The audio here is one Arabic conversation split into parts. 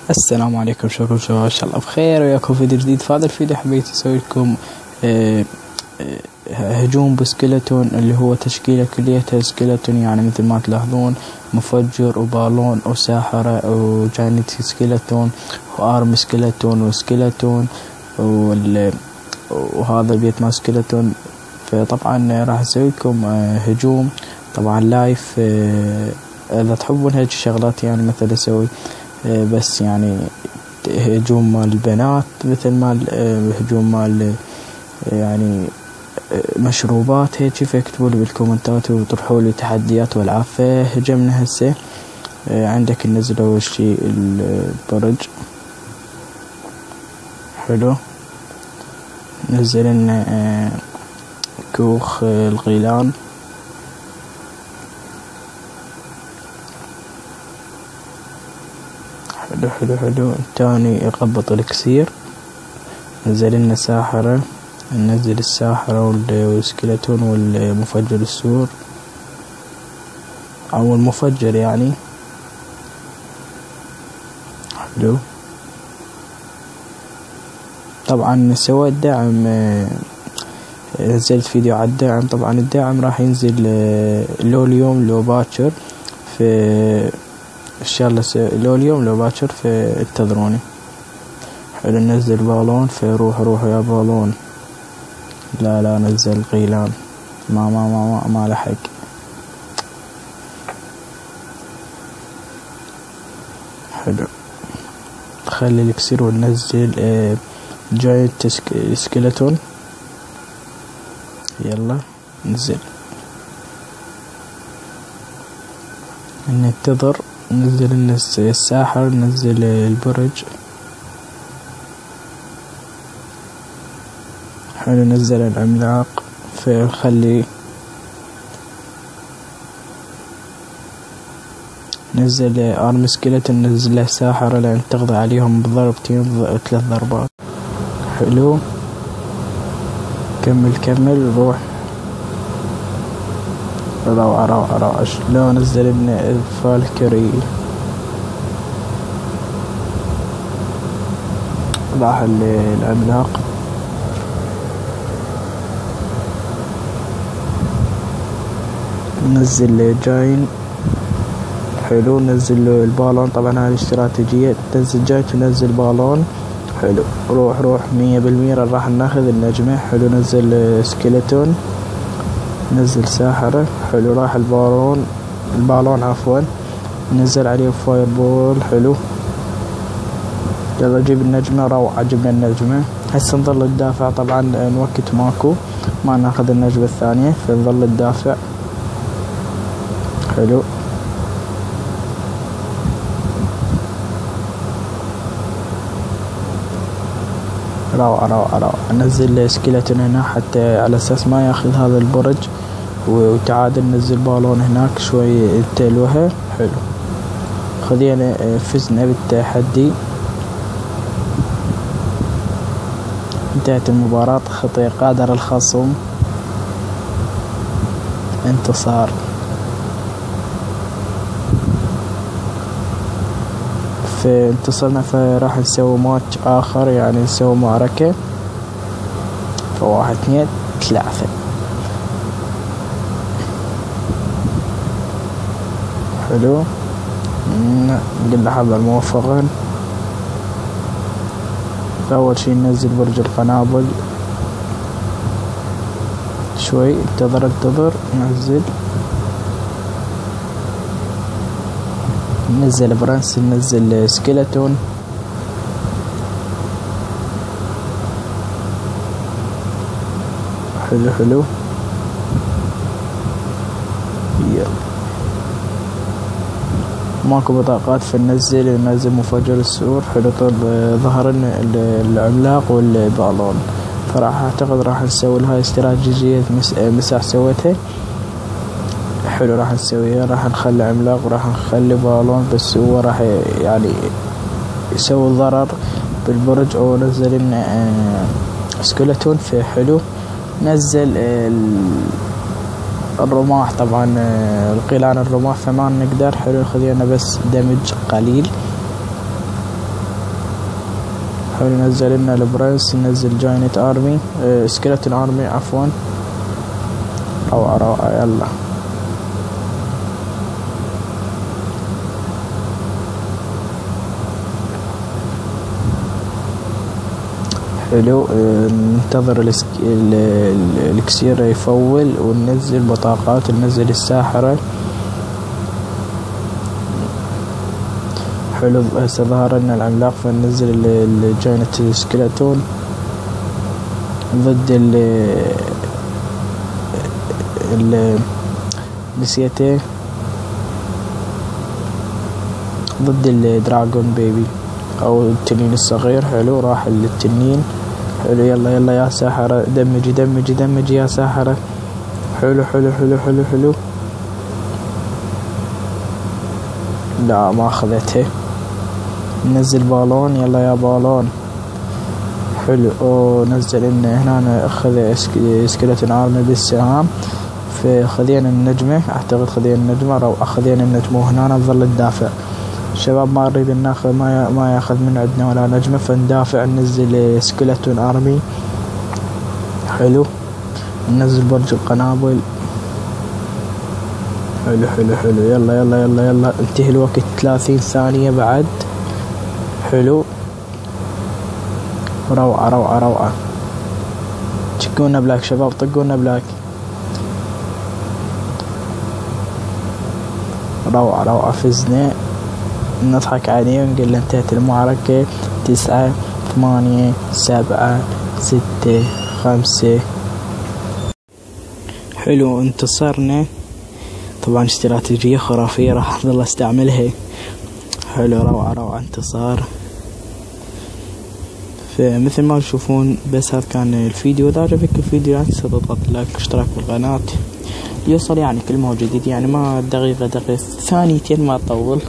السلام عليكم، شلونكم شباب؟ ان شاء الله بخير، وياكم فيديو جديد. في هذا الفيديو حبيت اسوي لكم هجوم بسكيلتون، اللي هو تشكيلة كليتها سكيلتون، يعني مثل ما تلاحظون مفجر وبالون وساحرة وجاينت سكيلتون وارم سكيلتون وسكيلتون وهذا بيت ما سكيلتون. فطبعا راح اسوي لكم هجوم طبعا لايف. اذا تحبون هيك شغلات يعني مثل اسوي بس يعني هجوم مال البنات، مثل مال هجوم مال يعني مشروبات هيك، فاكتبوا لي بالكومنتات وطرحوا لي تحديات والعاب. فهجمنا هسه. عندك ننزل اول شي البرج، حلو. نزل لنا كوخ الغيلان، حلو حلو حلو. الثاني يقبط الكسير. نزل لنا ساحرة، ننزل الساحرة والسكيلتون والمفجر السور او المفجر يعني، حلو. طبعا سويت دعم، نزلت فيديو على الدعم. طبعا الدعم راح ينزل لو اليوم لو باكر، في ان شاء الله لو اليوم لو باكر، فانتظروني. حلو. ننزل بالون، فروح يا بالون. لا نزل غيلان، ما لحق. حلو. خلي الكسير وننزل جاينت سكيلتون. يلا نزل، ننتظر. ننزل الساحر، ننزل البرج، حلو. نزل العملاق، فخلي نزل ارم سكيلتون، نزل له ساحرة لان تقضي عليهم بضربتين 3 ضربات، حلو. كمل روح. روعة. شلون نزل لنا الفالكري، راح العملاق. نزل جاين، حلو. نزل له البالون. طبعا هذه استراتيجية، تنزل جاين تنزل بالون، حلو. روح 100% راح ناخذ النجمة، حلو. نزل سكيلتون، نزل ساحرة، حلو. راح البالون عفوا. نزل عليه فاير بول، حلو. يلا جيب النجمة، روعة. جبنا النجمة. هسه نظل ندافع، طبعا الوقت ماكو، ما ناخذ النجمة الثانية، فنظل ندافع، حلو. روعة. نزل سكيلتون هنا حتى على اساس ما ياخذ هذا البرج، وتعادل. نزل بالون هناك شوي التلوها، حلو. خذينا فزنا بالتحدي. انتهت المباراة. خطير. قادر الخصم انتصار. فانتصرنا. فراح نسوي ماتش اخر، يعني نسوي معركة. 1 2 3. حلو. نقول له حظا موفقا. اول شي ننزل برج القنابل شوي. انتظر. ننزل برنس، ننزل سكيلتون، حلو. يلا ماكو بطاقات، فننزل مفجر السور، حلو. طب ظهر العملاق والبالون، فراح اعتقد راح نسوي هاي استراتيجية مساح سويتها، حلو. راح نسويها، راح نخلي عملاق وراح نخلي بالون، بس هو راح يعني يسوي ضرر بالبرج. او نزل لنا سكيلتون، في حلو. نزل الرماح، طبعا القيلان الرماح، فما نقدر، حلو. خذينا بس دمج قليل، حلو. نزل لنا البرنس، ننزل جاينت ارمي، سكيلتون ارمي عفوا. روعة روعة. يلا حلو. ننتظر الكسير يفول وننزل بطاقات، ننزل الساحرة. حلو. هسه ظهر لنا العملاق فننزل الجاينت سكيلتون ضد نسيته، ضد الدراغون بيبي او التنين الصغير. حلو. راح للتنين. حلو. يلا يلا يا ساحرة، دمجي دمجي دمجي يا ساحرة. حلو حلو حلو حلو حلو. لا ما اخذته. ننزل بالون. يلا يا بالون. حلو. نزل لنا هنا اخذ سكيلتون ارمي بالسهام، فخذينا النجمة، اعتقد خذينا النجمة او اخذينا النجمة، وهنا نظل ندافع. شباب ما نريد ناخذ ما ياخذ من عندنا ولا نجمة، فندافع. ننزل سكيلتون ارمي. حلو. ننزل برج القنابل. حلو حلو حلو. يلا يلا يلا يلا. انتهي الوقت 30 ثانية بعد. حلو. روعة روعة روعة. طقونا بلاك شباب، طقونا بلاك. روعة روعة. فزنا. نضحك عليه ونقول له انتهت المعركة. 9 8 7 6 5. حلو. انتصرنا. طبعا استراتيجية خرافية راح اظل استعملها. حلو. روعة روعة. انتصار. فمثل ما تشوفون بس هذا كان الفيديو. اذا عجبك الفيديو لا تنسى تضغط لايك واشتراك بالقناة ليوصل يعني كل ما هو جديد، يعني ما دقيقة ثانيتين ما تطول.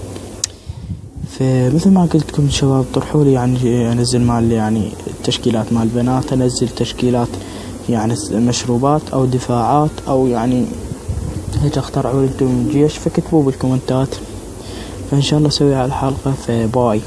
فمثل ما قلت لكم شباب طرحوا لي يعني انزل مال يعني تشكيلات مال بنات، انزل تشكيلات يعني مشروبات او دفاعات او يعني هيك اخترعوا لي انتم جيش، فكتبوا بالكومنتات، فان شاء الله اسوي على الحلقة. فباي.